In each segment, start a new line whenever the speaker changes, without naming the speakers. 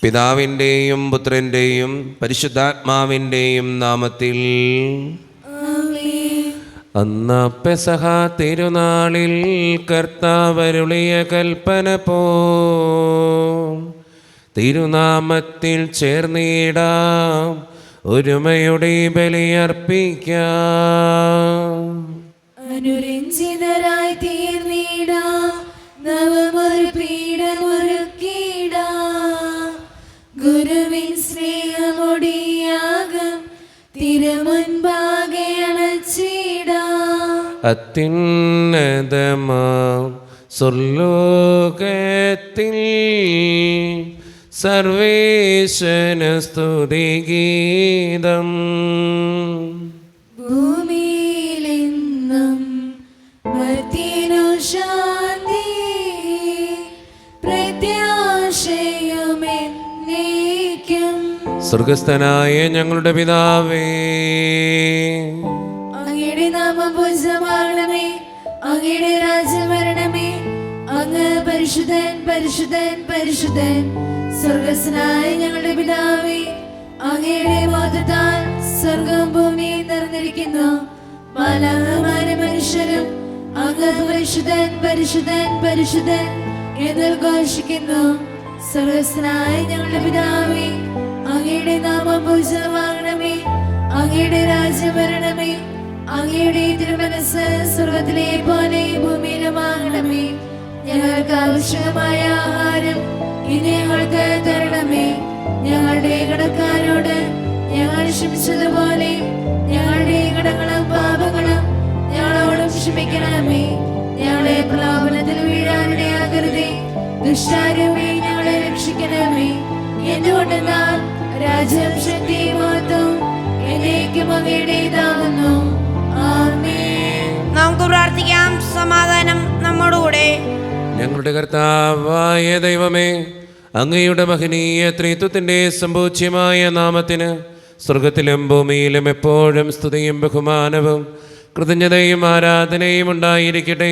പിതാവിൻ്റെയും പുത്രൻ്റെയും പരിശുദ്ധാത്മാവിൻ്റെയും നാമത്തിൽ. അന്ന് പെസഹ തിരുനാളിൽ കർത്താവരുളിയ കൽപ്പന പോ തിരുനാമത്തിൽ ചേർന്നിടാം, ഒരുമയുടെ ബലിയർപ്പിക്കാം.
അനുരഞ്ജിതരായി തീർന്നിടാം, നവമൊരു പീഠമൊരുക്കിടാം. ഗുരുവിൻ സ്നേഹമൊടിയാകം തിരുമുൻപാകെ അണച്ചിടാം.
അത്യുന്നതമാം സ്വർലോകത്തിൽ സർവേശന സ്തുതിഗീതം.
ഭൂമിയിലെന്നും മർത്യനു ശാന്തി, പ്രത്യാശയുമെന്നേക്കും.
സ്വർഗസ്ഥനായ ഞങ്ങളുടെ പിതാവേ,
അങ്ങയുടെ നാമം പൂജിതമാകണമേ, അങ്ങയുടെ രാജ്യം വരണമേ. അങ്ങ് പരിശുദ്ധൻ പരിശുദ്ധൻ പരിശുദ്ധൻ. സ്വർഗസ്ഥനായ ഞങ്ങളുടെ പിതാവേ, അങ്ങയുടെ മഹത്വത്താൽ സ്വർഗവും ഭൂമിയും നിറഞ്ഞിരിക്കുന്നു. മാലാഖമാരും മനുഷ്യരും അങ്ങ് പരിശുദ്ധൻ പരിശുദ്ധൻ പരിശുദ്ധൻ എന്ന് ഘോഷിക്കുന്നു. സ്വർഗസ്ഥനായ ഞങ്ങളുടെ പിതാവേ, അങ്ങയുടെ നാമം പൂജിതമാകണമേ, അങ്ങയുടെ രാജ്യം വരണമേ. അങ്ങയുടെ തിരുമനസ്സ് സ്വർഗത്തിലെ പോലെ ഭൂമിയിലുമാകണമേ. ഞങ്ങൾക്ക് ആവശ്യമായ ആഹാരം ഇനി ഞങ്ങൾക്ക് തരണമേ. ഞങ്ങളുടെ കടക്കാരോട് ഞങ്ങൾ ക്ഷമിച്ചതുപോലെ ഞങ്ങളുടെ കടങ്ങളും പാപങ്ങളും ഞങ്ങളോടും ക്ഷമിക്കണമേ. ഞങ്ങളെ പ്രലോഭനത്തിൽ വീഴാനിടയാകരുതേ, ദുഷ്ടാരൂപി ഞങ്ങളെ രക്ഷിക്കണമേ. എന്തുകൊണ്ടെന്നാൽ രാജ്യം ശക്തി മഹത്വം എന്നേക്കും അങ്ങയുടേതാകുന്നു. ആമേൻ.
നമുക്ക് പ്രാർത്ഥിക്കാം. സമാധാനം നമ്മോടുകൂടെ.
ഞങ്ങളുടെ കർത്താവായ ദൈവമേ, അങ്ങയുടെ മഹനീയ ത്രിത്വത്തിൻ്റെ സമ്പൂജ്യമായ നാമത്തിന് സ്വർഗത്തിലും ഭൂമിയിലും എപ്പോഴും സ്തുതിയും ബഹുമാനവും കൃതജ്ഞതയും ആരാധനയും ഉണ്ടായിരിക്കട്ടെ.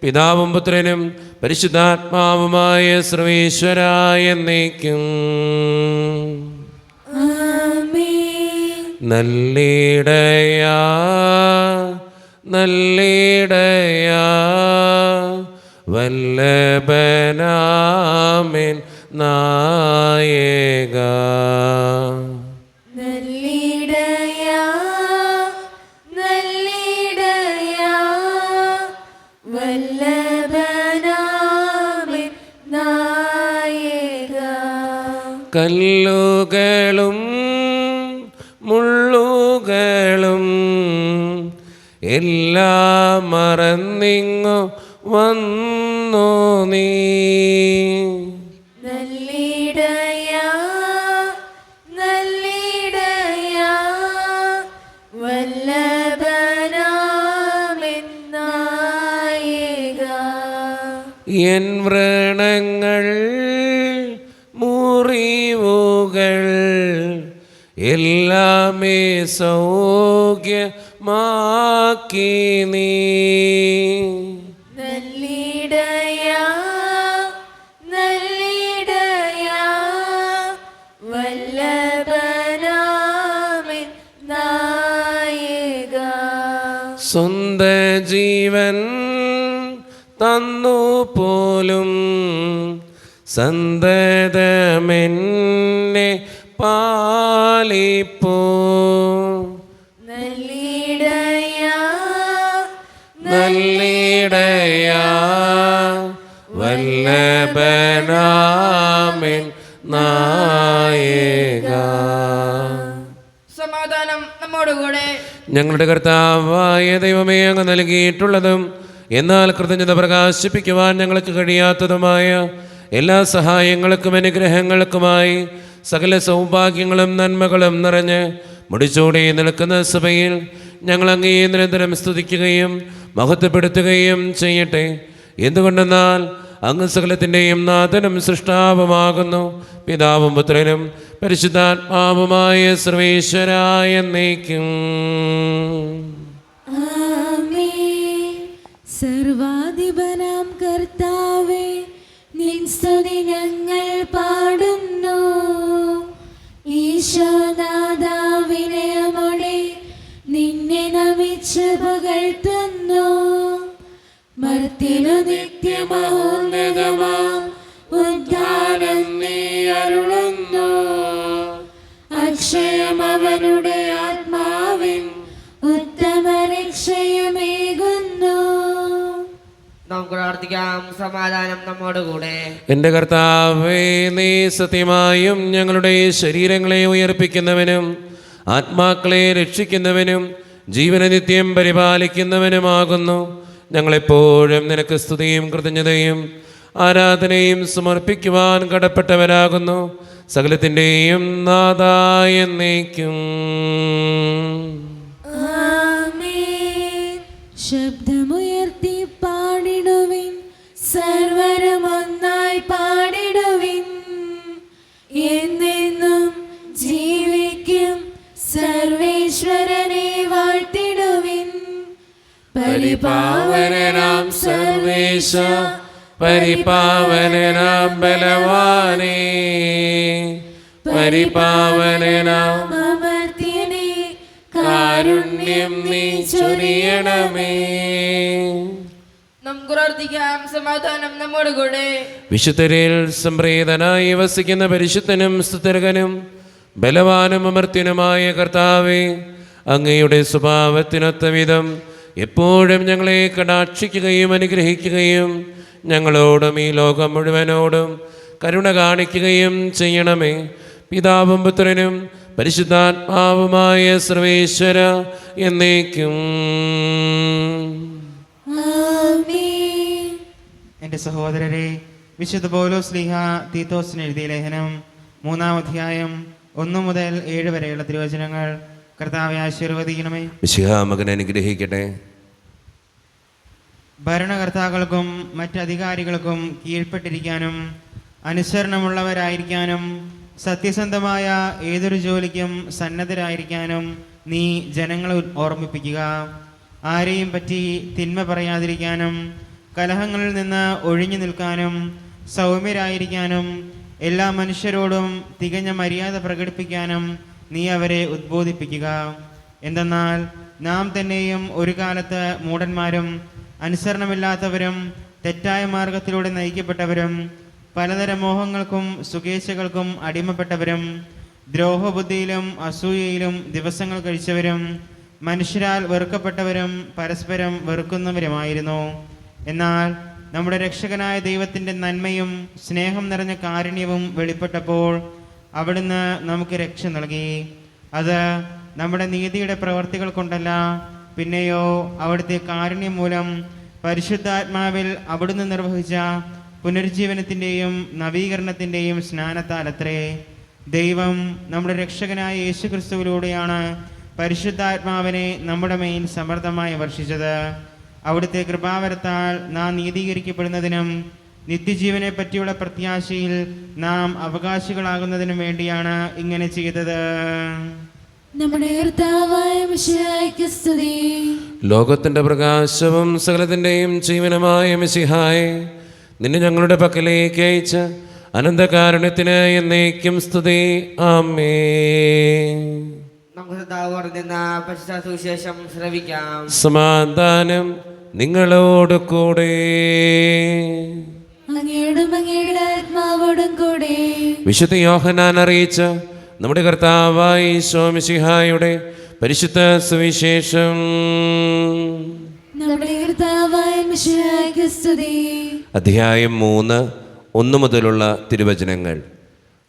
പിതാവും പുത്രനും പരിശുദ്ധാത്മാവുമായ സർവേശ്വരായ എന്നേക്കും. നല്ലിടയാ നല്ലിടയാ വല്ലഭനാമേൻ നായക.
നല്ലിടയാ നല്ലിടയാ വല്ലഭനാമേൻ നായക.
കല്ലുകളും മുള്ളുകളും എല്ലാം മറന്നിങ്ങു വന്നു നീ.
നല്ലിടയാ നല്ലിടയാ വല്ലഭനാമേൻ നായക.
എൻ വ്രണങ്ങൾ മുറിവുകൾ എല്ലാമേ സൗഖ്യമാക്കി നീ.
നല്ലിടയാ നല്ലിടയാ വല്ലഭനാമേൻ നായക.
സ്വന്ത ജീവൻ തന്നു പോലും സന്തതമെന്നെ പാലിപ്പോ.
നല്ലിടയാ
നല്ലിടയാ വല്ലഭനാമേൻ നായക.
സമാധാനം നമ്മോടുകൂടെ.
ഞങ്ങളുടെ കർത്താവായ ദൈവമേ, അങ്ങ് നൽകിയിട്ടുള്ളതും എന്നാൽ കൃതജ്ഞത പ്രകാശിപ്പിക്കുവാൻ ഞങ്ങൾക്ക് കഴിയാത്തതുമായ എല്ലാ സഹായങ്ങൾക്കും അനുഗ്രഹങ്ങൾക്കുമായി സകല സൗഭാഗ്യങ്ങളും നന്മകളും നിറഞ്ഞ് മുടിച്ചൂടി നിൽക്കുന്ന സഭയിൽ ഞങ്ങൾ അങ്ങേ നിരന്തരം സ്തുതിക്കുകയും മഹത്വപ്പെടുത്തുകയും ചെയ്യട്ടെ. എന്തുകൊണ്ടെന്നാൽ അങ്ങ് സകലത്തിൻ്റെയും നാഥനും സൃഷ്ടാവുമാകുന്നു. പിതാവും പുത്രനും പരിശുദ്ധാത്മാവുമായ സർവേശ്വരായ എന്നേക്കും.
സർവാധിപനാം കർത്താവേ, നിൻ സ്തുതി ഞങ്ങൾ പാടുന്നു. എന്നിനു നിത്യമഹോന്നതമാം ഉദ്ധാനം നീ അരുളുന്നു. അക്ഷയമവനുടെ ആത്മാവിൻ ഉത്തമ രക്ഷയുമേകുന്നു.
നമുക്ക് പ്രാർത്ഥിക്കാം. സമാധാനം നമ്മോടുകൂടെ.
എൻ്റെ കർത്താവേ, നീ സത്യമായും ഞങ്ങളുടെ ശരീരങ്ങളെ ഉയർപ്പിക്കുന്നവനും ആത്മാക്കളെ രക്ഷിക്കുന്നവനും ജീവന നിത്യം പരിപാലിക്കുന്നവനുമാകുന്നു. ഞങ്ങളെപ്പോഴും നിനക്ക് സ്തുതിയും കൃതജ്ഞതയും ആരാധനയും സമർപ്പിക്കുവാൻ കടപ്പെട്ടവരാകുന്നു. സകലത്തിൻ്റെയും നാഥായ എന്നേക്കും.
ആമേൻ. ശബ്ദമുയർത്തി പാടിടുവിൻ, സർവരും ഒന്നായി പാടിടുവിൻ. എന്നെന്നും ജീവിക്കും സർവേശ്വരനെ വാഴ്ത്തിടുവിൻ.
പരിപാവനനാം സർവേശ, പരിപാവനനാം ബലവാനേ, പരിപാവനനാം
അമർത്യനേ,
കാരുണ്യം നീ ചൊരിയണമേ.
നമുക്ക് പ്രാർത്ഥിക്കാം. സമാധാനം നമ്മോടുകൂടെ.
വിശുദ്ധരിൽ സംപ്രീതനായി വസിക്കുന്ന പരിശുദ്ധനും സ്തുതർകനും ബലവാനും അമർത്യനുമായ കർത്താവേ, അങ്ങയുടെ സ്വഭാവത്തിനൊത്ത വിധം എപ്പോഴും ഞങ്ങളെ കടാക്ഷിക്കുകയും അനുഗ്രഹിക്കുകയും ഞങ്ങളോടും ഈ ലോകം മുഴുവനോടും കരുണ കാണിക്കുകയും ചെയ്യണമേ. പിതാവും പുത്രനും പരിശുദ്ധാത്മാവുമായ സർവേശ്വര എന്നേക്കും.
ആമേൻ.
എൻ്റെ സഹോദരരെ, വിശുദ്ധ പൗലോസ് ശ്ലീഹ തീത്തോസിന് എഴുതിയ ലേഖനം 3-ാം അധ്യായം 1 മുതൽ 7 വരെയുള്ള തിരുവചനങ്ങൾ കർത്താവെ ആശീർവദിക്കണമേ.
മിശിഹാ മകനെ അനുഗ്രഹിക്കട്ടെ.
ഭരണകർത്താക്കൾക്കും മറ്റധികാരികൾക്കും കീഴ്പ്പെട്ടിരിക്കാനും അനുസരണമുള്ളവരായിരിക്കാനും സത്യസന്ധമായ ഏതൊരു ജോലിക്കും സന്നദ്ധരായിരിക്കാനും നീ ജനങ്ങളെ ഓർമ്മിപ്പിക്കുക. ആരെയും പറ്റി തിന്മ പറയാതിരിക്കാനും കലഹങ്ങളിൽ നിന്ന് ഒഴിഞ്ഞു നിൽക്കാനും സൗമ്യരായിരിക്കാനും എല്ലാ മനുഷ്യരോടും തികഞ്ഞ മര്യാദ പ്രകടിപ്പിക്കാനും നീ അവരെ ഉദ്ബോധിപ്പിക്കുക. എന്തെന്നാൽ നാം തന്നെയും ഒരു കാലത്ത് മൂഢന്മാരും അനുസരണമില്ലാത്തവരും തെറ്റായ മാർഗത്തിലൂടെ നയിക്കപ്പെട്ടവരും പലതരം മോഹങ്ങൾക്കും സുഖേച്ഛകൾക്കും അടിമപ്പെട്ടവരും ദ്രോഹബുദ്ധിയിലും അസൂയയിലും ദിവസങ്ങൾ കഴിച്ചവരും മനുഷ്യരാൽ വെറുക്കപ്പെട്ടവരും പരസ്പരം വെറുക്കുന്നവരുമായിരുന്നു. എന്നാൽ നമ്മുടെ രക്ഷകനായ ദൈവത്തിൻ്റെ നന്മയും സ്നേഹം നിറഞ്ഞ കാരുണ്യവും വെളിപ്പെട്ടപ്പോൾ അവിടുന്ന് നമുക്ക് രക്ഷ നൽകി. അത് നമ്മുടെ നീതിയുടെ പ്രവർത്തികൾ കൊണ്ടല്ല, പിന്നെയോ അവിടുത്തെ കാരുണ്യം മൂലം പരിശുദ്ധാത്മാവിൽ അവിടുന്ന് നിർവഹിച്ച പുനരുജ്ജീവനത്തിൻ്റെയും നവീകരണത്തിൻ്റെയും സ്നാനത്താലത്രേ. ദൈവം നമ്മുടെ രക്ഷകനായ യേശുക്രിസ്തുവിലൂടെയാണ് പരിശുദ്ധാത്മാവിനെ നമ്മുടെ മേൽ സമൃദ്ധമായി വർഷിച്ചത്. അവിടുത്തെ കൃപാവരത്താൽ നാം നീതീകരിക്കപ്പെടുന്നതിനും നിത്യജീവനെ പറ്റിയുള്ള പ്രത്യാശയിൽ നാം അവകാശികളാകുന്നതിനും വേണ്ടിയാണ് ഇങ്ങനെ ചെയ്തത്.
നമ്മുടെ കർത്താവായ മിശിഹായ്ക്ക് സ്തുതി.
ലോകത്തിൻ്റെ പ്രകാശവും സകലത്തിൻ്റെയും ജീവനമായ മിശിഹായെ, നിന്നെ ഞങ്ങളുടെ പക്കലേക്ക് അയച്ച അനന്തകാരുണ്യത്തിന് എന്നേക്കും സ്തുതി. ആമേൻ.
നമുക്ക് കർത്താവ് പറഞ്ഞ പരിശുദ്ധ സുവിശേഷം ശ്രവിക്കാം.
സമാധാനം നിങ്ങളോട് കൂടെ.
അങ്ങയോടും അങ്ങയുടെ ആത്മാവോടും കൂടെ.
വിശുദ്ധ യോഹന്നാൻ അറിയിച്ച നമ്മുടെ കർത്താവായ ഈശോ മിശിഹായുടെ പരിശുദ്ധ സുവിശേഷം.
നമ്മുടെ കർത്താവായ മിശിഹായ്ക്ക് സ്തുതി.
അധ്യായം 3:1 മുതലുള്ള തിരുവചനങ്ങൾ.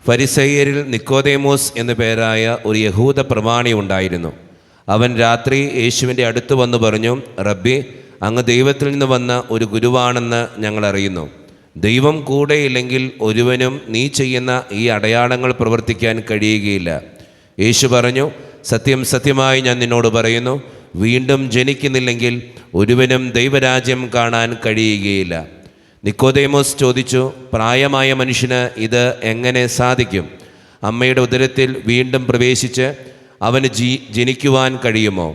ഫരിസേയരിൽ നിക്കോദേമോസ് എന്നു പേരായ ഒരു യഹൂദ പ്രമാണി ഉണ്ടായിരുന്നു. അവൻ രാത്രി യേശുവിൻ്റെ അടുത്ത് വന്നു പറഞ്ഞു, റബ്ബി, അങ്ങ് ദൈവത്തിൽ നിന്ന് വന്ന ഒരു ഗുരുവാണെന്ന് ഞങ്ങൾ അറിയുന്നു. ദൈവം കൂടെയില്ലെങ്കിൽ ഒരുവനും നീ ചെയ്യുന്ന ഈ അടയാളങ്ങൾ പ്രവർത്തിക്കാൻ കഴിയുകയില്ല. യേശു പറഞ്ഞു, സത്യം സത്യമായി ഞാൻ നിന്നോട് പറയുന്നു, വീണ്ടും ജനിക്കുന്നില്ലെങ്കിൽ ഒരുവനും ദൈവരാജ്യം കാണാൻ കഴിയുകയില്ല. നിക്കോദേമോസ് ചോദിച്ചു, പ്രായമായ മനുഷ്യന് ഇത് എങ്ങനെ സാധിക്കും? അമ്മയുടെ ഉദരത്തിൽ വീണ്ടും പ്രവേശിച്ച് അവന് ജനിക്കുവാൻ കഴിയുമോ?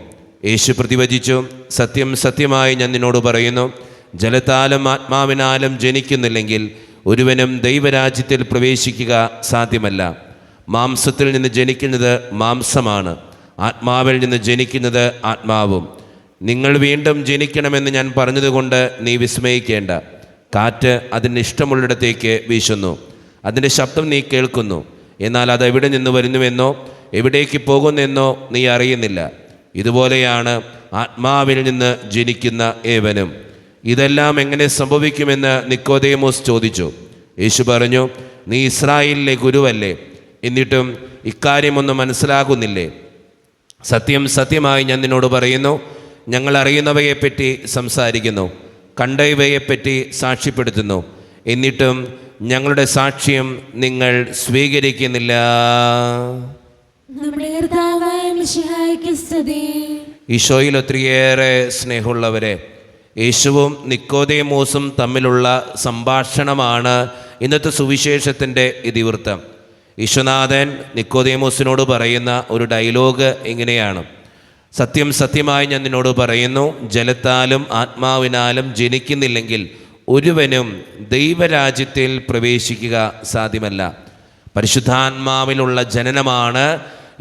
യേശു പ്രതിവചിച്ചു, സത്യം സത്യമായി ഞാൻ നിന്നോട് പറയുന്നു, ജലത്താലും ആത്മാവിനാലും ജനിക്കുന്നില്ലെങ്കിൽ ഒരുവനും ദൈവരാജ്യത്തിൽ പ്രവേശിക്കുക സാധ്യമല്ല. മാംസത്തിൽ നിന്ന് ജനിക്കുന്നത് മാംസമാണ്, ആത്മാവിൽ നിന്ന് ജനിക്കുന്നത് ആത്മാവും. നിങ്ങൾ വീണ്ടും ജനിക്കണമെന്ന് ഞാൻ പറഞ്ഞതുകൊണ്ട് നീ വിസ്മയിക്കേണ്ട. കാറ്റ് അതിന് ഇഷ്ടമുള്ളിടത്തേക്ക് വീശുന്നു, അതിൻ്റെ ശബ്ദം നീ കേൾക്കുന്നു, എന്നാൽ അത് എവിടെ നിന്ന് വരുന്നുവെന്നോ എവിടേക്ക് പോകുന്നെന്നോ നീ അറിയുന്നില്ല. ഇതുപോലെയാണ് ആത്മാവിൽ നിന്ന് ജനിക്കുന്ന ഏവനും. ഇതെല്ലാം എങ്ങനെ സംഭവിക്കുമെന്ന് നിക്കോദേമോസ് ചോദിച്ചു. യേശു പറഞ്ഞു, നീ ഇസ്രായേലിലെ ഗുരുവല്ലേ, എന്നിട്ടും ഇക്കാര്യമൊന്നും മനസ്സിലാകുന്നില്ലേ? സത്യം സത്യമായി ഞാൻ നിന്നോട് പറയുന്നു, ഞങ്ങൾ അറിയുന്നവയെപ്പറ്റി സംസാരിക്കുന്നു, കണ്ടവയെപ്പറ്റി സാക്ഷ്യപ്പെടുത്തുന്നു, എന്നിട്ടും ഞങ്ങളുടെ സാക്ഷ്യം നിങ്ങൾ സ്വീകരിക്കുന്നില്ല.
നമ്മുടെ കർത്താവായ മിശിഹായ്ക്ക് സ്തുതി.
ഈശോയിൽ ഒത്തിരിയേറെ സ്നേഹമുള്ളവരെ, യേശുവും നിക്കോദേമോസും തമ്മിലുള്ള സംഭാഷണമാണ് ഇന്നത്തെ സുവിശേഷത്തിൻ്റെ ഇതിവൃത്തം. ഈശോനാഥൻ നിക്കോദേമോസിനോട് പറയുന്ന ഒരു ഡയലോഗ് ഇങ്ങനെയാണ്: സത്യം സത്യമായി ഞാൻ നിന്നോട് പറയുന്നു, ജലത്താലും ആത്മാവിനാലും ജനിക്കുന്നില്ലെങ്കിൽ ഒരുവനും ദൈവരാജ്യത്തിൽ പ്രവേശിക്കുക സാധ്യമല്ല. പരിശുദ്ധാത്മാവിലുള്ള ജനനമാണ്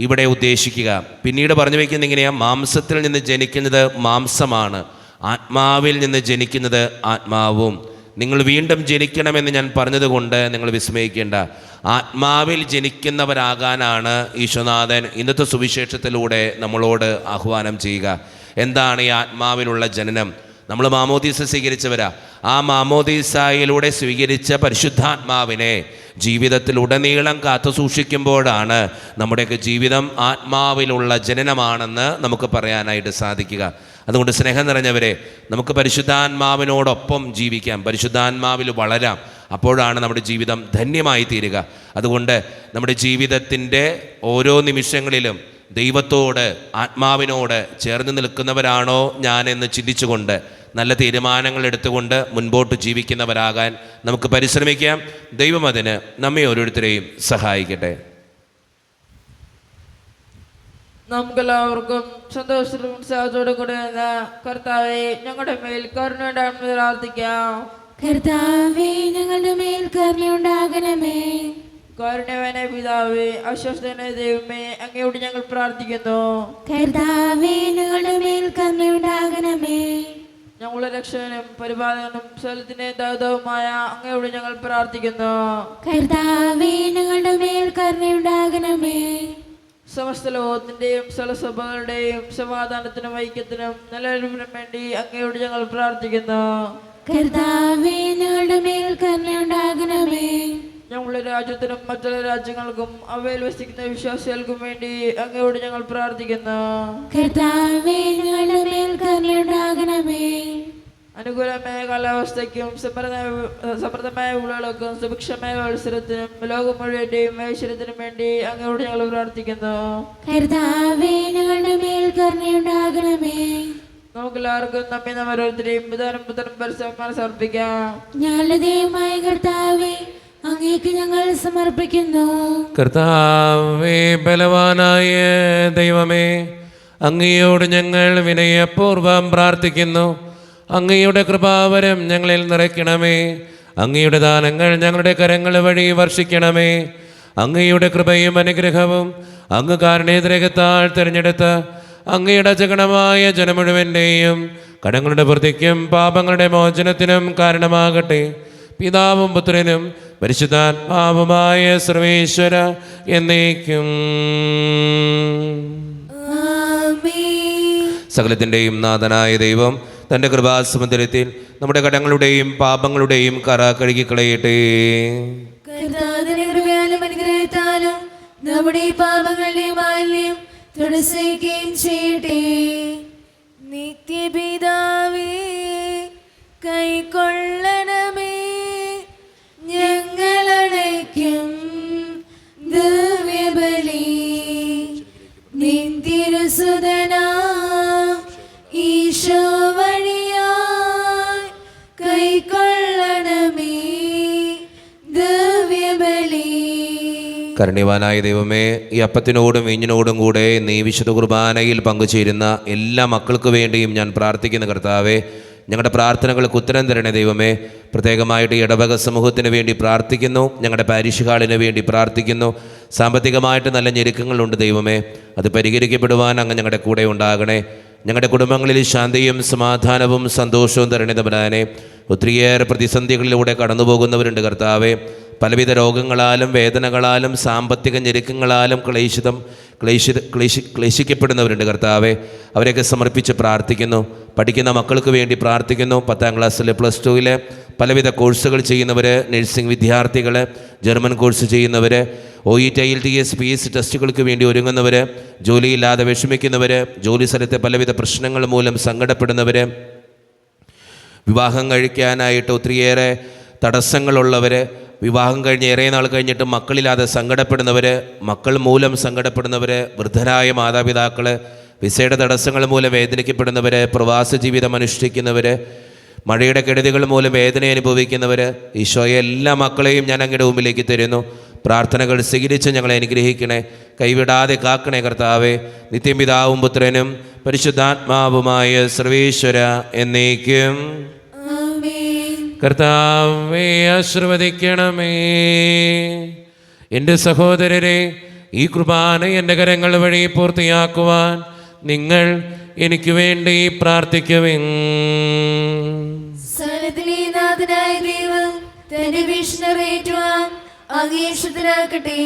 ഇവിടെ ഉദ്ദേശിക്കുക. പിന്നീട് പറഞ്ഞു വയ്ക്കുന്നത് ഇങ്ങനെയാണ്: മാംസത്തിൽ നിന്ന് ജനിക്കുന്നത് മാംസമാണ്, ആത്മാവിൽ നിന്ന് ജനിക്കുന്നത് ആത്മാവും. നിങ്ങൾ വീണ്ടും ജനിക്കണമെന്ന് ഞാൻ പറഞ്ഞതുകൊണ്ട് നിങ്ങൾ വിസ്മയിക്കേണ്ട. ആത്മാവിൽ ജനിക്കുന്നവരാകാനാണ് ഈശോനാഥൻ ഇന്നത്തെ സുവിശേഷത്തിലൂടെ നമ്മളോട് ആഹ്വാനം ചെയ്യുക. എന്താണ് ഈ ആത്മാവിലുള്ള ജനനം? നമ്മൾ മാമോദീസ സ്വീകരിച്ചവരാ. ആ മാമോദീസായിലൂടെ സ്വീകരിച്ച പരിശുദ്ധാത്മാവിനെ ജീവിതത്തിലുടനീളം കാത്തു സൂക്ഷിക്കുമ്പോഴാണ് നമ്മുടെയൊക്കെ ജീവിതം ആത്മാവിലുള്ള ജനനമാണെന്ന് നമുക്ക് പറയാനായിട്ട് സാധിക്കുക. അതുകൊണ്ട് സ്നേഹം നിറഞ്ഞവരെ, നമുക്ക് പരിശുദ്ധാത്മാവിനോടൊപ്പം ജീവിക്കാം, പരിശുദ്ധാത്മാവിൽ വളരാം. അപ്പോഴാണ് നമ്മുടെ ജീവിതം ധന്യമായി തീരുക. അതുകൊണ്ട് നമ്മുടെ ജീവിതത്തിൻ്റെ ഓരോ നിമിഷങ്ങളിലും ദൈവത്തോട്, ആത്മാവിനോട് ചേർന്ന് നിൽക്കുന്നവരാണോ ഞാനെന്ന് ചിന്തിച്ചുകൊണ്ട് നല്ല തീരുമാനങ്ങൾ എടുത്തുകൊണ്ട് മുൻപോട്ട് ജീവിക്കുന്നവരാകാൻ നമുക്ക് പരിശ്രമിക്കാം. ദൈവം അതിന് നമ്മെ ഓരോരുത്തരെയും സഹായിക്കട്ടെ.
നമുക്കെല്ലാവർക്കും സന്തോഷവും ഉത്സാഹത്തോടും കൂടെ കർത്താവെ ഞങ്ങളുടെ മേൽ കരുണയുണ്ടാകണമെന്ന് പ്രാർത്ഥിക്കാം.
കർത്താവേ, ഞങ്ങളുടെ മേൽ കരുണയുണ്ടാകണമേ.
കാരുണ്യവാനായ പിതാവേ, അശ്വസ്തനായ ദൈവമേ, അങ്ങയോട് ഞങ്ങൾ പ്രാർത്ഥിക്കുന്നു.
കർത്താവേ, ഞങ്ങളുടെ മേൽ കരുണയുണ്ടാകണമേ.
ഞങ്ങളുടെ രക്ഷകനും പരിപാലകനും സ്ഥലത്തിന്റെ ദാതാവുമായ അങ്ങയോട് ഞങ്ങൾ പ്രാർത്ഥിക്കുന്നു.
കർത്താവേ, ഞങ്ങളുടെ മേൽ കരുണയുണ്ടാകണമേ.
സമസ്ത ലോകത്തിന്റെയും സകലസഭകളുടെയും സമാധാനത്തിനും ഐക്യത്തിനും നിലനിൽപ്പിനും വേണ്ടി അങ്ങയോട് ഞങ്ങൾ പ്രാർത്ഥിക്കുന്നു.
കർത്താവേ, ഞങ്ങളുടെ മേൽ കരുണയുണ്ടാകണമേ.
ഞങ്ങളുടെ രാജ്യത്തിനും മറ്റുള്ള രാജ്യങ്ങൾക്കും അവയിൽ വസിക്കുന്ന വിശ്വാസികൾക്കും വേണ്ടി അങ്ങയോട് ഞങ്ങൾ പ്രാർത്ഥിക്കുന്നു.
കർത്താവേ, ഞങ്ങളുടെ മേൽ കരുണയുണ്ടാകണമേ.
അനുകൂലമായ കാലാവസ്ഥയ്ക്കും സമൃദ്ധമായ വിളകൾക്കും സുഭിക്ഷമായ മത്സരത്തിനും ലോകം മുഴുവന്റെയും ഐശ്വര്യത്തിനും വേണ്ടി അങ്ങയോട് ഞങ്ങൾ പ്രാർത്ഥിക്കുന്നു.
കർത്താവേ, ഞങ്ങളുടെ മേൽ കരുണയുണ്ടാകണമേ.
നമുക്കെല്ലാവർക്കും നമ്മെ ഓരോരുത്തരെയും പിതാനും പുത്രനും പരിശുദ്ധാത്മാവിനും സമർപ്പിക്കാം.
ഞങ്ങളുടെ ദൈവമായ കർത്താവേ, അങ്ങേക്ക് ഞങ്ങൾ സമർപ്പിക്കുന്നു.
കർത്താവേ, ബലവാനായ ദൈവമേ, അങ്ങയോട് ഞങ്ങൾ വിനയപൂർവ്വം പ്രാർത്ഥിക്കുന്നു. അങ്ങയുടെ കൃപാവരം ഞങ്ങളിൽ നിറയ്ക്കണമേ. അങ്ങയുടെ ദാനങ്ങൾ ഞങ്ങളുടെ കരങ്ങൾ വഴി വർഷിക്കണമേ. അങ്ങയുടെ കൃപയും അനുഗ്രഹവും അങ്ങ് കാരുണ്യദ്രേകത്താൽ തിരഞ്ഞെടുത്ത് അങ്ങയുടെ അജഗണമായ ജനം മുഴുവൻ്റെയും കടങ്ങളുടെ വൃത്തിക്കും പാപങ്ങളുടെ മോചനത്തിനും കാരണമാകട്ടെ. പിതാവും പുത്രനും പരിശുദ്ധാത്മാവുമായ സർവേശ്വര എന്നേക്കും. സകലത്തിൻ്റെയും നാഥനായ ദൈവം തൻ്റെ കൃപാസമുദ്രത്തിൽ നമ്മുടെ കടങ്ങളുടെയും പാപങ്ങളുടെയും കറ കഴുകിക്കളയട്ടെ.
കർത്താവിന്റെ കൃപയാലും അനുഗ്രഹത്താലും നമ്മുടെ പാപങ്ങളുടെ മാലിന്യം തുടയ്ക്കുകയും ചെയ്യട്ടെ. നിത്യപിതാവേ, കൈക്കൊള്ളണമേ ഞങ്ങളടയ്ക്കും ദിവ്യബലി. നിന്തിരുസുതനാ ഈശോ വഴിയായി കൈക്കൊള്ളണമേ ദിവ്യബലി.
കരുണ്യവാനായ ദൈവമേ, ഈ അപ്പത്തിനോടും വീഞ്ഞിനോടും കൂടെ നീ വിശുദ്ധ കുർബാനയിൽ പങ്കുചേരുന്ന എല്ലാ മക്കൾക്ക് വേണ്ടിയും ഞാൻ പ്രാർത്ഥിക്കുന്ന കർത്താവേ, ഞങ്ങളുടെ പ്രാർത്ഥനകൾക്ക് ഉത്തരം തരണേ ദൈവമേ. പ്രത്യേകമായിട്ട് ഇടവക സമൂഹത്തിന് വേണ്ടി പ്രാർത്ഥിക്കുന്നു, ഞങ്ങളുടെ പാരിഷ് ഹാളിന് വേണ്ടി പ്രാർത്ഥിക്കുന്നു. സാമ്പത്തികമായിട്ട് നല്ല ഞെരുക്കങ്ങളുണ്ട് ദൈവമേ, അത് പരിഹരിക്കപ്പെടുവാൻ അങ്ങ് ഞങ്ങളുടെ കൂടെ ഉണ്ടാകണേ. ഞങ്ങളുടെ കുടുംബങ്ങളിൽ ശാന്തിയും സമാധാനവും സന്തോഷവും തരണേ തമ്പുരാനെ. ഒത്തിരിയേറെ പ്രതിസന്ധികളിലൂടെ കടന്നു പോകുന്നവരുണ്ട് കർത്താവെ. പലവിധ രോഗങ്ങളാലും വേദനകളാലും സാമ്പത്തിക ഞെരുക്കങ്ങളാലും ക്ലേശിക്കപ്പെടുന്നവരുണ്ട് കർത്താവെ. അവരെയൊക്കെ സമർപ്പിച്ച് പ്രാർത്ഥിക്കുന്നു. പഠിക്കുന്ന മക്കൾക്ക് വേണ്ടി പ്രാർത്ഥിക്കുന്നു. 10ാം ക്ലാസ്സിൽ +2 പലവിധ കോഴ്സുകൾ ചെയ്യുന്നവർ, നഴ്സിംഗ് വിദ്യാർത്ഥികൾ, ജർമ്മൻ കോഴ്സ് ചെയ്യുന്നവർ, OET IELTS PS ടെസ്റ്റുകൾക്ക് വേണ്ടി ഒരുങ്ങുന്നവർ, ജോലിയില്ലാതെ വിഷമിക്കുന്നവർ, ജോലി സ്ഥലത്തെ പലവിധ പ്രശ്നങ്ങൾ മൂലം സങ്കടപ്പെടുന്നവർ, വിവാഹം കഴിക്കാനായിട്ട് ഒത്തിരിയേറെ തടസ്സങ്ങളുള്ളവർ, വിവാഹം കഴിഞ്ഞ് ഏറെ നാൾ കഴിഞ്ഞിട്ട് മക്കളില്ലാതെ സങ്കടപ്പെടുന്നവർ, മക്കൾ മൂലം സങ്കടപ്പെടുന്നവർ, വൃദ്ധരായ മാതാപിതാക്കൾ, വിസയുടെ തടസ്സങ്ങൾ മൂലം വേദനിക്കപ്പെടുന്നവർ, പ്രവാസ ജീവിതം അനുഷ്ഠിക്കുന്നവർ, മഴയുടെ കെടുതികൾ മൂലം വേദന അനുഭവിക്കുന്നവർ, ഈശോയെ എല്ലാ മക്കളെയും ഞാൻ അങ്ങയുടെ മുമ്പിലേക്ക് തരുന്നു. പ്രാർത്ഥനകൾ സ്വീകരിച്ച് ഞങ്ങളെ അനുഗ്രഹിക്കണേ, കൈവിടാതെ കാക്കണേ കർത്താവേ. നിത്യം പിതാവും പുത്രനും പരിശുദ്ധാത്മാവുമായ സർവേശ്വര എന്നേക്കും. കർത്താവേ ആശീർവദിക്കണമേ. എൻ്റെ സഹോദരരെ, ഈ കുർബാന എൻ്റെ കരങ്ങൾ വഴി പൂർത്തിയാക്കുവാൻ നിങ്ങൾ എനിക്ക് വേണ്ടി പ്രാർത്ഥിക്കുവിൻ.
സകലത്തിലെ നാഥനായ ദൈവം തന്റെ വിഷ്ണുവേറ്റുവാൻ അങ്ങേഷത്തിലാക്കട്ടെ.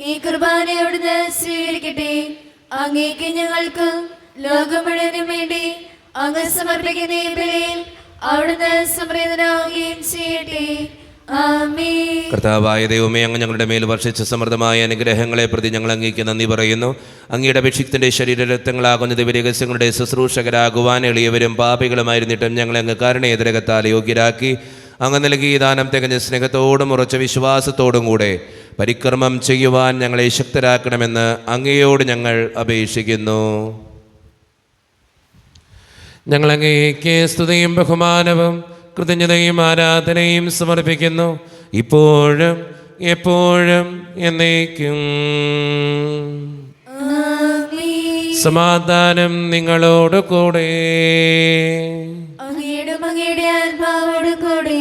ഈ കുർബാന അവിടുന്ന് സ്വീകരിക്കട്ടെ. അങ്ങേക്ക് ഞങ്ങൾക്ക് ലോകം മുഴുവനും വേണ്ടി അങ്ങ് സമർപ്പിക്കുന്ന ഈ ബലിയിൽ അവിടുന്ന് സംപ്രീതനാവുകയും ചെയ്യട്ടെ. ആമേൻ.
കർത്താവായ ദൈവമേ, അങ്ങ് ഞങ്ങളുടെ മേൽ വർഷിച്ച സമൃദ്ധമായ അനുഗ്രഹങ്ങളെ പ്രതി ഞങ്ങൾ അങ്ങേക്ക് നന്ദി പറയുന്നു. അങ്ങയുടെ അഭിഷിക്തൻ്റെ ശരീരരക്തങ്ങളാകുന്ന ദിവ്യരഹസ്യങ്ങളുടെ ശുശ്രൂഷകരാകുവാൻ എളിയവരും പാപികളുമായിരുന്നിട്ടും ഞങ്ങളെ അങ്ങ് കാരുണ്യതിരകത്താൽ യോഗ്യരാക്കി. അങ്ങ് നൽകിയ ദാനം തികഞ്ഞ സ്നേഹത്തോടും ഉറച്ച വിശ്വാസത്തോടും കൂടെ പരിക്രമം ചെയ്യുവാൻ ഞങ്ങളെ ശക്തരാക്കണമെന്ന് അങ്ങയോട് ഞങ്ങൾ അപേക്ഷിക്കുന്നു. ഞങ്ങൾ അങ്ങേക്ക് സ്തുതിയും ബഹുമാനവും കൃതജ്ഞതയും ആരാധനയും സമർപ്പിക്കുന്നു, ഇപ്പോഴും എപ്പോഴും എന്നേക്കും. സമാധാനം നിങ്ങളോട് കൂടെ.
അങ്ങയുടെ ആത്മാവോട് കൂടെ.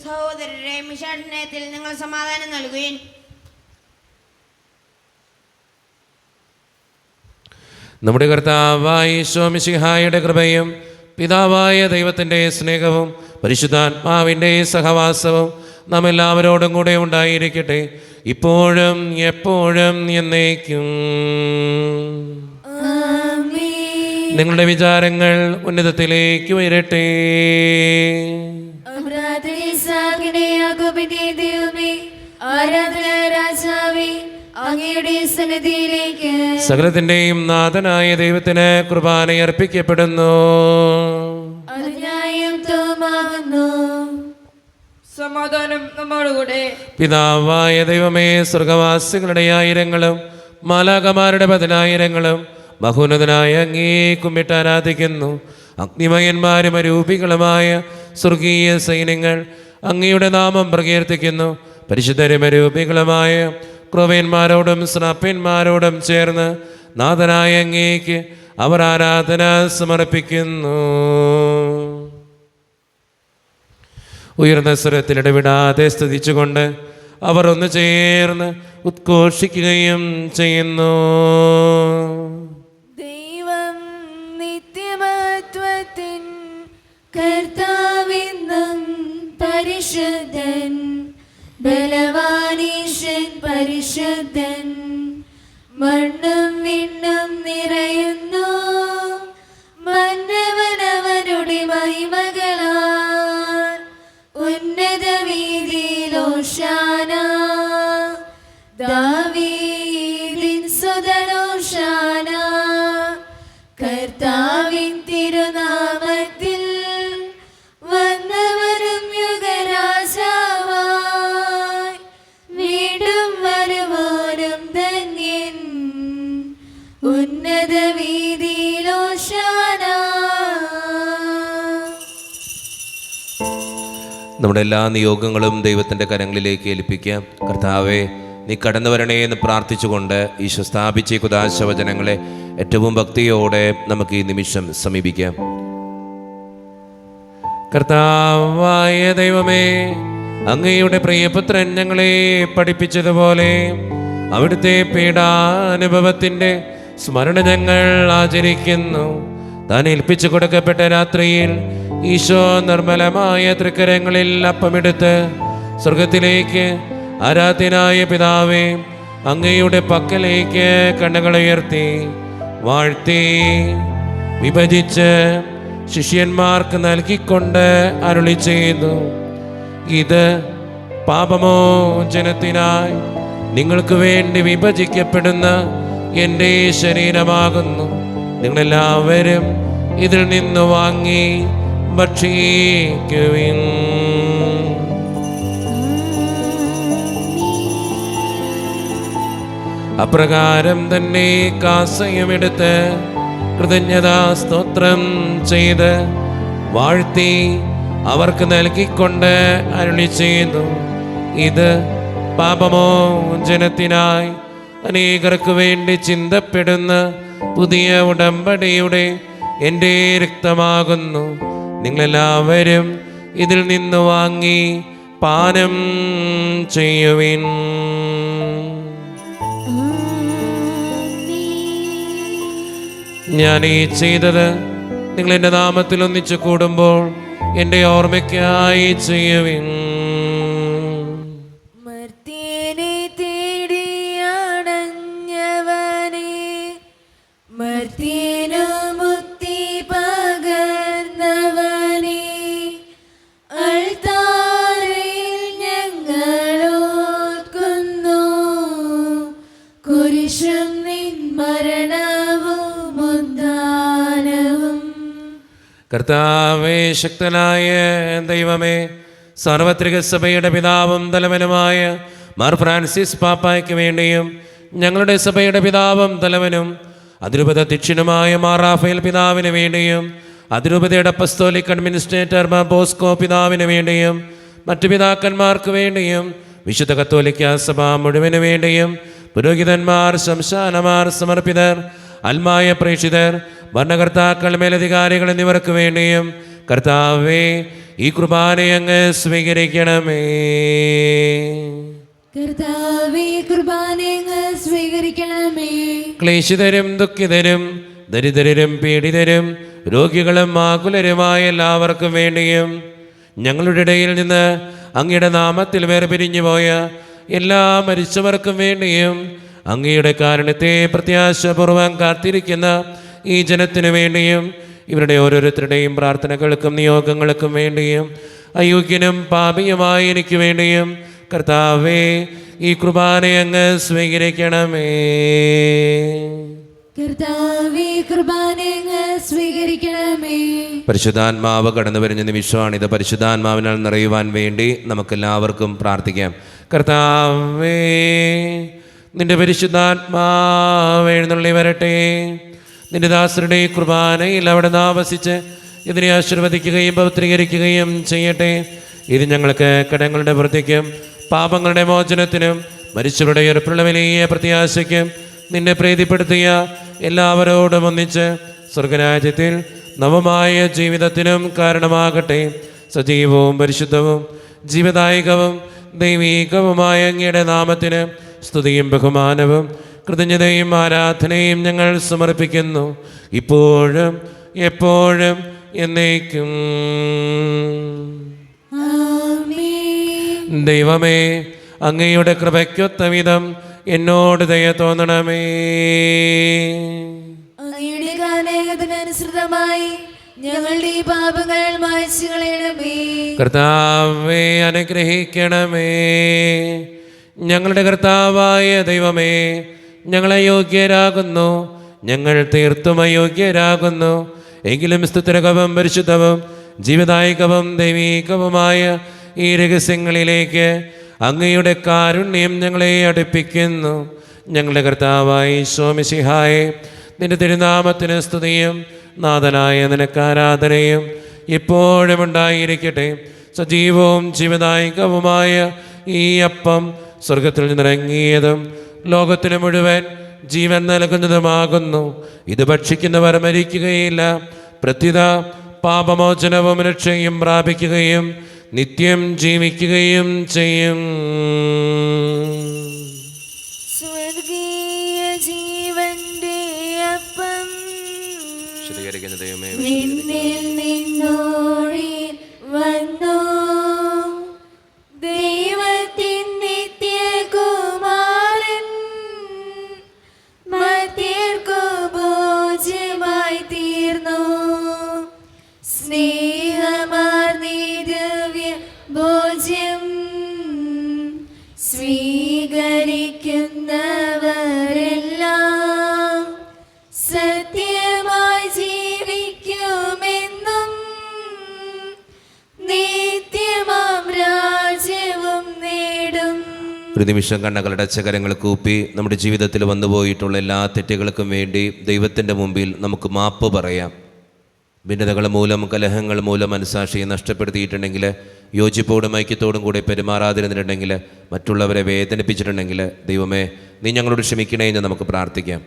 സഹോദരരെ, മിശാഠനത്തിൽ നിങ്ങൾ സമാധാനം നൽകുകയും
നമ്മുടെ കർത്താവായ ഈശോ മിശിഹായുടെ കൃപയും പിതാവായ ദൈവത്തിൻ്റെ സ്നേഹവും പരിശുദ്ധാത്മാവിൻ്റെ സഹവാസവും നാം എല്ലാവരോടും കൂടെ ഉണ്ടായിരിക്കട്ടെ, ഇപ്പോഴും എപ്പോഴും എന്നേക്കും. നിങ്ങളുടെ വിചാരങ്ങൾ ഉന്നതത്തിലേക്ക് ഉയരട്ടെ.
ആരാധന രാജാവേ, അങ്ങയുടെ സന്നിധിയിലേക്ക്
സകലത്തിന്റെയും നാഥനായ ദൈവത്തിന് കുർബാന അർപ്പിക്കപ്പെടുന്നു.
അത് ന്യായത്വമാകുന്നു.
സമാധാനം നമ്മോടുകൂടെ.
പിതാവായ ദൈവമേ, സ്വർഗവാസികളുടെ ആയിരങ്ങളും മാലാകമാരുടെ 10,000ങ്ങളും മഹോന്നതനായ അങ്ങേ കുമ്പിട്ട് ആരാധിക്കുന്നു. അഗ്നിമയന്മാരും അരൂപികളുമായ സ്വർഗീയ സൈന്യങ്ങൾ അങ്ങയുടെ നാമം പ്രകീർത്തിക്കുന്നു. പരിശുദ്ധരും അരൂപികളുമായ ക്രോവേന്മാരോടും സ്നാപ്യന്മാരോടും ചേർന്ന് നാഥനായ അങ്ങേക്ക് അവർ ആരാധന സമർപ്പിക്കുന്നു. ഉയർന്ന സ്വരത്തിൽ ഇടവിടാതെ സ്തുതിച്ചുകൊണ്ട് അവർ ഒന്ന് ചേർന്ന് ഉദ്ഘോഷിക്കുകയും ചെയ്യുന്നു.
ദൈവം നിത്യമത്വത്തിൻ കർത്താവെന്നും പരിശുദ്ധൻ, ബലവാനീശൻ പരിശുദ്ധൻ, മണ്ണും വിണ്ണും നിറയുന്നു മന്നവനവനുടെ മഹിമകളാൽ. ഉന്നത വീതിയിൽ ഹോശാന, ദാവീദിൻ സുതൻ ഹോശാന. കർത്താവിൻ തിരുനാമത്തിൽ വന്നവരും യുഗരാജാവായി, വീണ്ടും വരുവാനും ധന്യൻ. ഉന്നത വീതിയിൽ ഹോശാന.
നമ്മുടെ എല്ലാ നിയോഗങ്ങളും ദൈവത്തിൻ്റെ കരങ്ങളിലേക്ക് ഏൽപ്പിക്കാം. കർത്താവേ, നീ കടന്നു വരണേ എന്ന് പ്രാർത്ഥിച്ചുകൊണ്ട് ഈശോ സ്ഥാപിച്ച കുദാശവചനങ്ങളെ ഏറ്റവും ഭക്തിയോടെ നമുക്ക് ഈ നിമിഷം സമീപിക്കാം. കർത്താവായ ദൈവമേ, അങ്ങയുടെ പ്രിയപുത്രൻ ഞങ്ങളെ പഠിപ്പിച്ചതുപോലെ അവിടുത്തെ പീഡാനുഭവത്തിൻ്റെ സ്മരണ ഞങ്ങൾ ആചരിക്കുന്നു. താൻ ഏൽപ്പിച്ചു കൊടുക്കപ്പെട്ട രാത്രിയിൽ ഈശോ നിർമ്മലമായ തൃക്കരങ്ങളിൽ അപ്പമെടുത്ത് സ്വർഗത്തിലേക്ക് ആരാധ്യനായ പിതാവേ അങ്ങയുടെ പക്കലേക്ക് കണ്ണുകളുയർത്തി വാഴ്ത്തി വിഭജിച്ച് ശിഷ്യന്മാർക്ക് നൽകിക്കൊണ്ട് അരുളി ചെയ്തു, ഇത് പാപമോചനത്തിനായി നിങ്ങൾക്ക് വേണ്ടി വിഭജിക്കപ്പെടുന്ന എൻ്റെ ശരീരമാകുന്നു. നിങ്ങളെല്ലാവരും ഇതിൽ നിന്ന് വാങ്ങി ഭക്ഷിക്കുവിൻ. അപ്രകാരം തന്നെ കാസയുമെടുത്ത് കൃതജ്ഞതാ സ്തോത്രം ചെയ്ത് വാഴ്ത്തി അവർക്ക് നൽകിക്കൊണ്ട് അരുളി ചെയ്തു, ഇത് പാപമോചനത്തിനായി അനേകർക്ക് വേണ്ടി ചിന്തപ്പെടുന്ന പുതിയ ഉടമ്പടിയുടെ എൻ്റെ രക്തമാകുന്നു. നിങ്ങളെല്ലാവരും ഇതിൽ നിന്ന് വാങ്ങി പാനം ചെയ്യുവിൻ. ഞാൻ ഈ ചെയ്തത് നിങ്ങൾ എൻ്റെ നാമത്തിൽ ഒന്നിച്ചു കൂടുമ്പോൾ എൻ്റെ ഓർമ്മയ്ക്കായി ചെയ്യുവിൻ.
മർത്യനെ തേടിയണഞ്ഞവനെ, മർത്യനു മുക്തി പകർന്നവനെ, അൾത്താരയിൽ ഞങ്ങൾ ഓർക്കുന്നു. കുരിശും നിൻ മരണവും ഉദ്ധാനവും.
കർത്താവേ, ശക്തനായ ദൈവമേ, സാർവത്രിക സഭയുടെ പിതാവും തലവനുമായ മാർ ഫ്രാൻസിസ് പാപ്പായ്ക്ക് വേണ്ടിയും ഞങ്ങളുടെ സഭയുടെ പിതാവും തലവനും അതിരൂപത അധ്യക്ഷനുമായ മാർ റാഫേൽ പിതാവിന് വേണ്ടിയും അതിരൂപതയുടെ അപ്പസ്തോലിക് അഡ്മിനിസ്ട്രേറ്റർ മാർ ബോസ്കോ പിതാവിന് വേണ്ടിയും മറ്റു പിതാക്കന്മാർക്ക് വേണ്ടിയും വിശുദ്ധ കത്തോലിക്ക സഭ മുഴുവന് വേണ്ടിയും പുരോഹിതന്മാർ, ശംശാനമാർ, സമർപ്പിതർ, അൽമായ പ്രേക്ഷിതർ, ഭരണകർത്താക്കൾ, മേലധികാരികൾ എന്നിവർക്ക് വേണ്ടിയും കർത്താവേ ഈ കുർബാനയെ അങ്ങ് സ്വീകരിക്കണമേ.
കർത്താവേ, കുർബാനയെ അങ്ങ് സ്വീകരിക്കണമേ.
ക്ലേശിതരും ദുഃഖിതരും ദരിദ്രരും പീഡിതരും രോഗികളും ആകുലരുമായ എല്ലാവർക്കും വേണ്ടിയും ഞങ്ങളുടെ ഇടയിൽ നിന്ന് അങ്ങയുടെ നാമത്തിൽ വേർപിരിഞ്ഞു പോയ എല്ലാ മരിച്ചവർക്കും വേണ്ടിയും അങ്ങയുടെ കാരുണ്യത്തെ പ്രത്യാശപൂർവ്വം കാത്തിരിക്കുന്ന ഈ ജനത്തിനു വേണ്ടിയും ഇവരുടെ ഓരോരുത്തരുടെയും പ്രാർത്ഥനകൾക്കും നിയോഗങ്ങൾക്കും വേണ്ടിയും അയോഗ്യനും പാപിയുമായ എനിക്ക് വേണ്ടിയും കർത്താവേ ഈ കുർബാനയെ അങ്ങ് സ്വീകരിക്കണമേ.
കർത്താവേ, കുർബാനയെ അങ്ങ് സ്വീകരിക്കണമേ.
പരിശുദ്ധാത്മാവ് കടന്നു വരുന്ന നിമിഷമാണിത്. പരിശുദ്ധാത്മാവിനാൽ നിറയുവാൻ വേണ്ടി നമുക്കെല്ലാവർക്കും പ്രാർത്ഥിക്കാം. കർത്താവേ, നിന്റെ പരിശുദ്ധാത്മാവ് എഴുന്നള്ളി വരട്ടെ. നിന്റെ ദാസരുടെ കുർബാനയിൽ അവിടെ ആവസിച്ച് ഇതിനെ ആശീർവദിക്കുകയും പവിത്രീകരിക്കുകയും ചെയ്യട്ടെ. ഇത് ഞങ്ങൾക്ക് കടങ്ങളുടെ വൃത്തിക്കും പാപങ്ങളുടെ മോചനത്തിനും മരിച്ചവരുടെ ഉയർപ്പുള്ള വലിയ പ്രത്യാശയ്ക്കും നിന്നെ പ്രീതിപ്പെടുത്തിയ എല്ലാവരോടും ഒന്നിച്ച് സ്വർഗരാജ്യത്തിൽ നവമായ ജീവിതത്തിനും കാരണമാകട്ടെ. സജീവവും പരിശുദ്ധവും ജീവദായകവും ദൈവീകവുമായ അങ്ങയുടെ നാമത്തിന് സ്തുതിയും ബഹുമാനവും കൃതജ്ഞതയും ആരാധനയും ഞങ്ങൾ സമർപ്പിക്കുന്നു, ഇപ്പോഴും എപ്പോഴും എന്നേക്കും. ദൈവമേ, അങ്ങയുടെ കൃപയ്ക്കൊത്ത വിധം എന്നോട് ദയ തോന്നണമേ.
അങ്ങയുടെ കാരുണ്യത്തിനനുസൃതമായി ഞങ്ങളുടെ ഈ പാപങ്ങൾ മായ്ച്ചു കളയണമേ.
കർത്താവേ, അനുഗ്രഹിക്കണമേ. ഞങ്ങളുടെ കർത്താവായ ദൈവമേ, ഞങ്ങളെ യോഗ്യരാകുന്നു, ഞങ്ങൾ തീർത്തും അയോഗ്യരാകുന്നു. എങ്കിലും സ്തുതിരകവും പരിശുദ്ധവും ജീവദായകവും ദൈവീകവുമായ ഈ രഹസ്യങ്ങളിലേക്ക് അങ്ങയുടെ കാരുണ്യം ഞങ്ങളെ അടുപ്പിക്കുന്നു. ഞങ്ങളുടെ കർത്താവായ ഈശോ മിശിഹായെ, നിന്റെ തിരുനാമത്തിന് സ്തുതിയും നാഥനായ നിനക്ക് ആരാധനയും ഇപ്പോഴും ഉണ്ടായിരിക്കട്ടെ. സജീവവും ജീവദായകവുമായ ഈ അപ്പം സ്വർഗത്തിൽ നിന്നിറങ്ങിയതും ലോകത്തിന് മുഴുവൻ ജീവൻ നൽകുന്നതുമാകുന്നു. ഇത് ഭക്ഷിക്കുന്നവർ മരിക്കുകയില്ല, പ്രത്യുത പാപമോചനവും രക്ഷയും പ്രാപിക്കുകയും നിത്യം ജീവിക്കുകയും ചെയ്യും.
സ്വർഗീയ ജീവന്റെ അപ്പം
പരിപാലിക്കുന്ന ദൈവമേ,
നിന്നിൽ നിന്നോടി വന്നു ദൈവത്തിൻ നിത്യകുമാരൻ മർത്യർക്കു ഭോജ്യമായി തീർന്നു സ്നേഹമാർന്നീ ദിവ്യ ഭോജ്യം സ്വീകരിക്കുന്നവരെല്ലാം സത്യമായി ജീവിക്കുമെന്നും നിത്യമാം രാജ്യവും നേടും.
ഒരു നിമിഷം കണ്ണുകളുടെ കരങ്ങൾ കൂപ്പി നമ്മുടെ ജീവിതത്തിൽ വന്നുപോയിട്ടുള്ള എല്ലാ തെറ്റുകൾക്കും വേണ്ടി ദൈവത്തിൻ്റെ മുമ്പിൽ നമുക്ക് മാപ്പ് പറയാം. ഭിന്നതകൾ മൂലം, കലഹങ്ങൾ മൂലം മനസ്സാക്ഷിയെ നഷ്ടപ്പെടുത്തിയിട്ടുണ്ടെങ്കിൽ, യോജിപ്പോടും ഐക്യത്തോടും കൂടി പെരുമാറാതിരുന്നിട്ടുണ്ടെങ്കിൽ, മറ്റുള്ളവരെ വേദനിപ്പിച്ചിട്ടുണ്ടെങ്കിൽ, ദൈവമേ നീ ഞങ്ങളോട് ക്ഷമിക്കണേ എന്ന് നമുക്ക് പ്രാർത്ഥിക്കാം.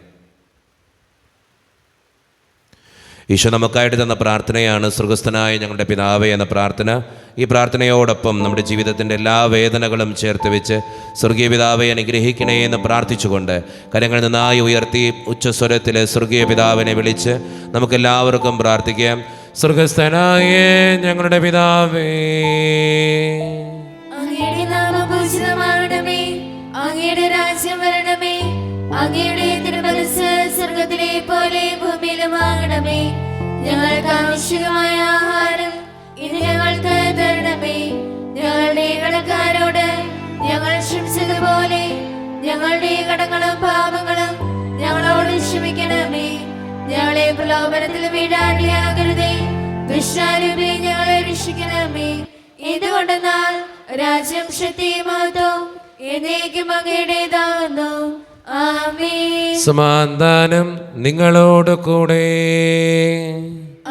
ഈശോ നമുക്കായിട്ട് തന്ന പ്രാർത്ഥനയാണ് സ്വർഗസ്ഥനായ ഞങ്ങളുടെ പിതാവേ എന്ന പ്രാർത്ഥന. ഈ പ്രാർത്ഥനയോടൊപ്പം നമ്മുടെ ജീവിതത്തിൻ്റെ എല്ലാ വേദനകളും ചേർത്ത് വെച്ച് സ്വർഗീയ പിതാവെ അനുഗ്രഹിക്കണേ എന്ന് പ്രാർത്ഥിച്ചുകൊണ്ട് കരങ്ങൾ നന്നായി ഉയർത്തി ഉച്ചസ്വരത്തിൽ സ്വർഗീയ പിതാവിനെ വിളിച്ച് നമുക്കെല്ലാവർക്കും പ്രാർത്ഥിക്കാം. സ്വർഗസ്ഥനായ ഞങ്ങളുടെ പിതാവേ,
അങ്ങയുടെ നാമം പൂജിതമാകണമേ, അങ്ങയുടെ രാജ്യം വരണമേ, അങ്ങയുടെ തിരുമനസ്സ് സ്വർഗത്തിലെ പോലെ ഭൂമിയിലുമാകണമേ. ഞങ്ങൾക്ക് ആവശ്യമായ ആഹാരം ഇന്ന് ഞങ്ങൾക്ക് തരണമേ. ഞങ്ങളുടെ കടക്കാരോട് ഞങ്ങൾ ക്ഷമിച്ചതുപോലെ ഞങ്ങളുടെ കടങ്ങളും പാപങ്ങളും ഞങ്ങളോട് ക്ഷമിക്കണമേ. ഞങ്ങളെ പ്രലോഭനത്തിൽ വീഴാനിടയാകരുതേ, ദുഷ്ടാരൂപി ഞങ്ങളെ രക്ഷിക്കണമേ. എന്തുകൊണ്ടെന്നാൽ രാജ്യം, ശക്തിയും മഹത്വവും എന്നേക്കും അങ്ങയുടേതാകുന്നു. ആമേൻ.
സമാധാനം നിങ്ങളോട് കൂടെ.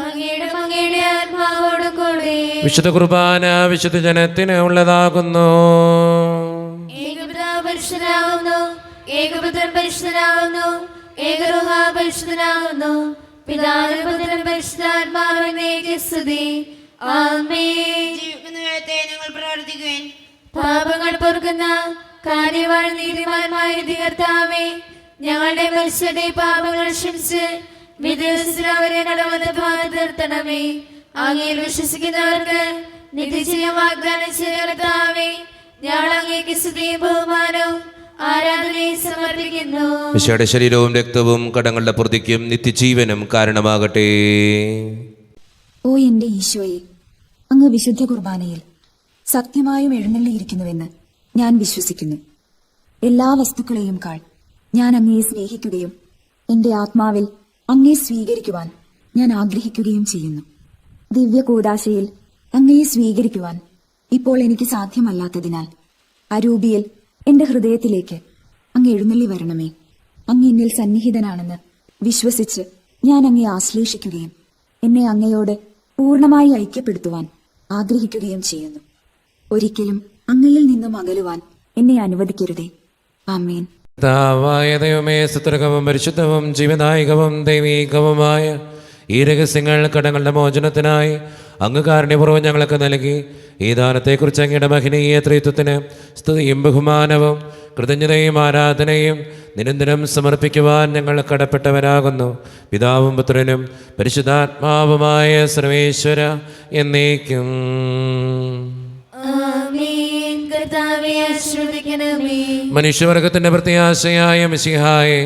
അങ്ങയുടെ ആത്മാവോട് കൂടെ.
വിശുദ്ധ കുർബാന വിശുദ്ധ ജനത്തിന് ഉള്ളതാകുന്നു.
ഏകപിതാവ് പരിശുദ്ധനാകുന്നു, ഏകപുത്രൻ പരിശുദ്ധനാകുന്നു, ഏകരൂഹ പരിശുദ്ധനാകുന്നു. പിതാവിനും പുത്രനും പരിശുദ്ധാത്മാവിനേക്ക് സ്തുതി. ആമേൻ.
ജീവിക്കുന്ന കാലത്തെ നിങ്ങൾ പ്രാർത്ഥിക്കുവാൻ.
പാപങ്ങൾ പൊറുക്കുന്ന കാര്യവാൻ നീതിമാന്മായ കർത്താവേ, ഞങ്ങളുടെ മത്സരത്തെ പാപങ്ങൾ ക്ഷമിച്ച് വിദേശത്തിലവരെ കടമത്തെ ഭാഗത്ത് നിർത്തണമേ. അങ്ങയിൽ വിശ്വസിക്കുന്നവർക്ക് നിത്യജീവൻ വാഗ്ദാനം ചെയ്ത കർത്താവേ, ഞങ്ങൾ അങ്ങേക്ക് സ്തുതിയും ബഹുമാനവും ആരാധനയും സമർപ്പിക്കുന്നു.
ഈശോയുടെ ശരീരവും രക്തവും കടങ്ങളുടെ പ്രതിക്കും നിത്യജീവനും കാരണമാകട്ടെ.
ഓ എന്റെ ഈശോയെ, അങ്ങ് വിശുദ്ധ കുർബാനയിൽ സത്യമായും എഴുന്നള്ളിയിരിക്കുന്നുവെന്ന് ഞാൻ വിശ്വസിക്കുന്നു. എല്ലാ വസ്തുക്കളെയും കാൾ ഞാൻ അങ്ങയെ സ്നേഹിക്കുകയും എന്റെ ആത്മാവിൽ അങ്ങയെ സ്വീകരിക്കുവാൻ ഞാൻ ആഗ്രഹിക്കുകയും ചെയ്യുന്നു. ദിവ്യ കൂദാശയിൽ അങ്ങയെ സ്വീകരിക്കുവാൻ ഇപ്പോൾ എനിക്ക് സാധ്യമല്ലാത്തതിനാൽ അരൂപിയിൽ എന്റെ ഹൃദയത്തിലേക്ക് അങ്ങ് എഴുന്നള്ളി വരണമേ. അങ്ങ് എന്നിൽ സന്നിഹിതനാണെന്ന് വിശ്വസിച്ച് ഞാൻ അങ്ങയെ ആശ്ലേഷിക്കുകയും എന്നെ അങ്ങയോട് പൂർണ്ണമായി ഐക്യപ്പെടുത്തുവാൻ ആഗ്രഹിക്കുകയും ചെയ്യുന്നു. ഒരിക്കലും അങ്ങയിൽ നിന്നും അകലുവാൻ എന്നെ അനുവദിക്കരുതേ. ആമേൻ.
കർത്താവായ ദൈവമേ, സുതർക്കവും പരിശുദ്ധവും ജീവദായകവും ദൈവീകവുമായ ഈ രഹസ്യങ്ങൾ കടങ്ങളുടെ മോചനത്തിനായി അങ്ങ് കാരുണ്യപൂർവ്വം ഞങ്ങൾക്ക് നൽകി. ഈ ദാനത്തെക്കുറിച്ച് അങ്ങയുടെ മഹനീയ ത്രിത്വത്തിന് സ്തുതിയും ബഹുമാനവും കൃതജ്ഞതയും ആരാധനയും നിരന്തരം സമർപ്പിക്കുവാൻ ഞങ്ങൾ കടപ്പെട്ടവരാകുന്നു. പിതാവും പുത്രനും പരിശുദ്ധാത്മാവുമായ സർവേശ്വര എന്നേക്കും.
ആമേൻ. കർത്താവേ, ആശീർവദിക്കണമേ.
മനുഷ്യവർഗത്തിന്റെ പ്രത്യാശയായ മിശിഹായെ,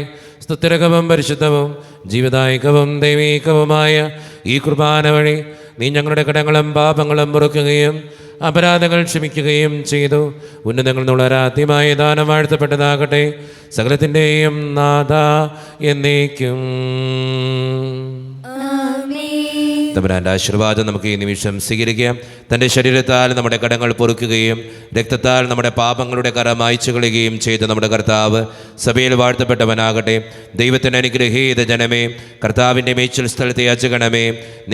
സ്തുത്യർഹവും പരിശുദ്ധവും ജീവദായകവും ദൈവീകവുമായ ഈ കുർബാന വഴി നീ ഞങ്ങളുടെ കടങ്ങളും പാപങ്ങളും പൊറുക്കുകയും അപരാധങ്ങൾ ക്ഷമിക്കുകയും ചെയ്തു. ഉന്നതങ്ങൾ നിന്നുള്ള ആദ്യമായ ദാനം വാഴ്ത്തപ്പെട്ടതാകട്ടെ. സകലത്തിൻ്റെയും നാഥ എന്നേക്കും. തമ്പുരാന്റെ ആശീർവാദം നമുക്ക് ഈ നിമിഷം സ്വീകരിക്കാം. തൻ്റെ ശരീരത്താൽ നമ്മുടെ കടങ്ങൾ പൊറുക്കുകയും രക്തത്താൽ നമ്മുടെ പാപങ്ങളുടെ കറ മായ്ച്ചു കളയുകയും ചെയ്ത നമ്മുടെ കർത്താവ് സഭയിൽ വാഴ്ത്തപ്പെട്ടവനാകട്ടെ. ദൈവത്തിൻ്റെ അനുഗ്രഹീത ജനമേ, കർത്താവിൻ്റെ മേച്ചിൽ സ്ഥലത്തെ യാചകണമേ,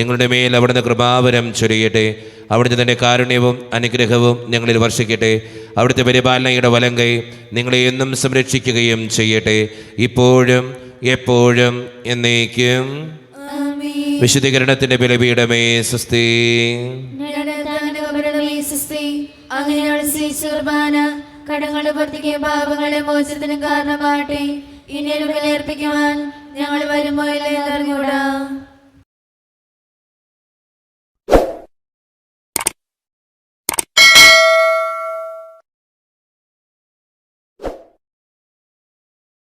നിങ്ങളുടെ മേൽ അവിടുന്ന് കൃപാവരം ചൊരിയട്ടെ. അവിടുന്ന് തൻ്റെ കാരുണ്യവും അനുഗ്രഹവും ഞങ്ങളിൽ വർഷിക്കട്ടെ. അവിടുത്തെ പരിപാലനയുടെ വലങ്കൈ നിങ്ങളെ എന്നും സംരക്ഷിക്കുകയും ചെയ്യട്ടെ, ഇപ്പോഴും എപ്പോഴും എന്നേക്കും. വിശുദ്ധീകരണത്തിന്റെ ബലിപീഠമേ സ്വസ്തി.
കടങ്ങളുടെ പ്രവർത്തിക്കുകയും പാപങ്ങളുടെ മോചനത്തിനും കാരണമാകട്ടെ. ഇനി ഒരു ബലിയർപ്പിക്കുവാൻ ഞങ്ങൾ വരുമോ ഇല്ല എന്നറിഞ്ഞൂടാ.